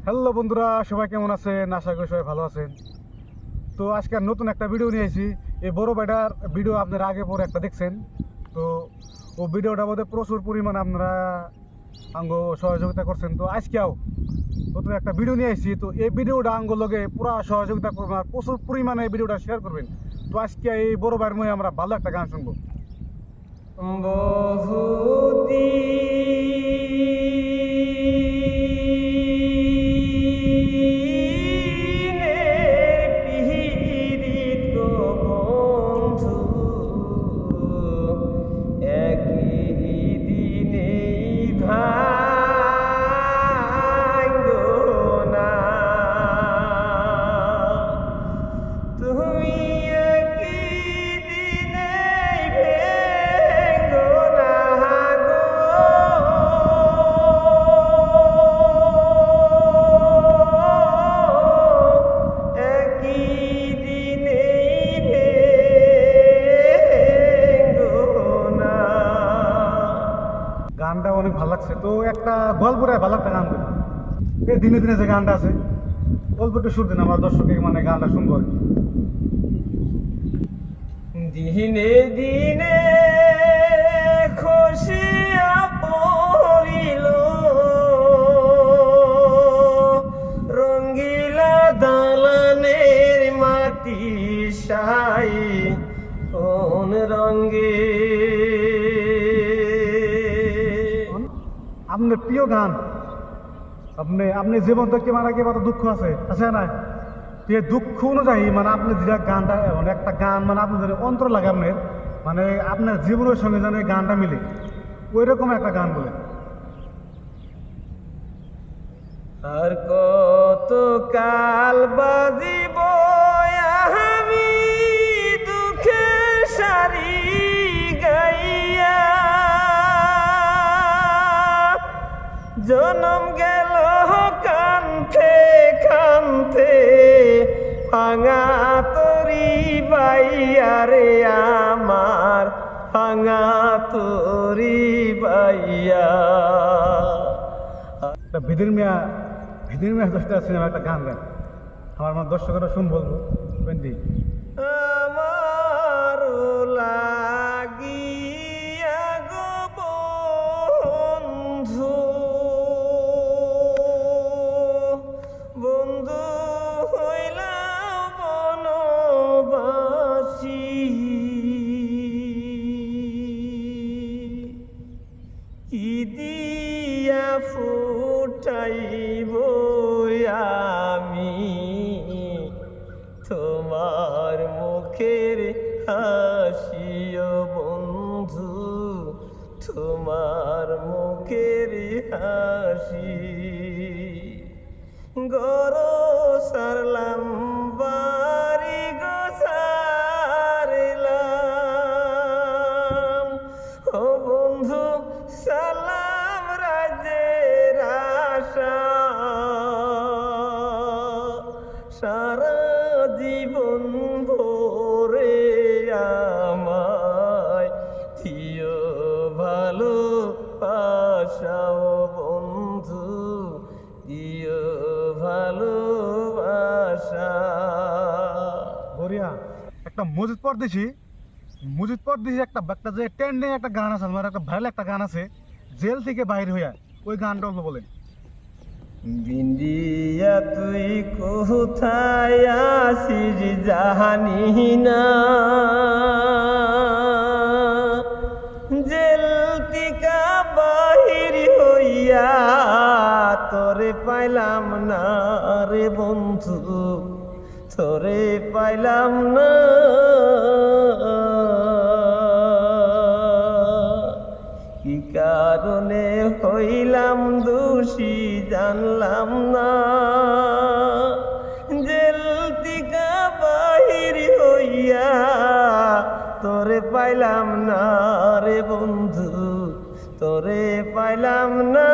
Hello বন্ধুরা, সবাই কেমন আছেন? আশা করি সবাই ভালো আছেন। তো আজকে নতুন একটা ভিডিও নিয়ে এসেছি। এই বড় ভাইটার ভিডিও আপনারা আগে পরে একটা দেখছেন। তো ও ভিডিওটা মধ্যে প্রচুর পরিমাণে আপনারা আঙ্গ সহযোগিতা করছেন। তো আজকেও নতুন একটা ভিডিও নিয়ে এসেছি। তো এই ভিডিওটা আঙ্গ লগে পুরো সহযোগিতা করবেন আর প্রচুর পরিমাণে এই ভিডিওটা শেয়ার করবেন। তো আজকে এই বড় ভাইয়ের মধ্যে আমরা ভালো একটা গান শুনবো। গানটা অনেক ভালো লাগছে। তো একটা গল্পরে ভালো একটা গান দেন। এই দিনে দিনে যে গানটা আছে গল্পটা শুনতে আমরা দর্শকে মানে গানটা শুনবো আর কি। দিনে দিনে খসিয়া পড়িল রঙ্গিলা দালানের মাটি সাই কোন রঙ্গে আপনার প্রিয় গান, আপনি জীবন থেকে মারা গিয়ে কত দুঃখ আছে না? এই দুঃখ অনুযায়ী মানে আপনি যেটা গানটা মানে একটা গান মানে আপনার যদি অন্তর লাগে মানে আপনার জীবনের সঙ্গে যেন এই গানটা মিলে ওই রকম একটা গান বলে। আর কত কাল বাজিব আমি দুঃখের সারি গাইয়া জনম গেল কান্তে কান্তে ভাঙা তরি বাইয়া রে আমার ভাঙা তরি বাইয়া। ভিদির মিয়া দশটা সিনেমা একটা গান গান আমার দর্শকরা শুন বলবো বেন্দি আমার লাগিয়া গো বন্ধু বন্ধু হইলা বনবাসী কি দিয়া ফুটাইব আমি তোমার মুখের হাসিও বন্ধু তোমার মুখের হাসি গর সারলাম বাড়ি গো সারলাম ও বন্ধু সালাম রাজের আশা সারা জীবন ভরে আমায় দিও ভালো আশাও বন্ধু দিও ভালোবাসা। বরিয়া একটা মজিদ পরদেশি একটা একটা যে ট্রেন্ডিং একটা গান আছে আমার একটা ভাইরাল একটা গান আছে জেল থেকে বাইরে হইয়া ওই গানটা অল্প বলেন। বিন্দিয়া তুই কোথায় আসিস জানি না জেল টিকা বাহির হইয়া তোরে পাইলাম না রে বন্ধু তোরে পাইলাম না কি কারণে হইলাম দোষী জানলাম না জেল টিকা বাহির হইয়া তোরে পাইলাম না রে বন্ধু তোরে পাইলাম না।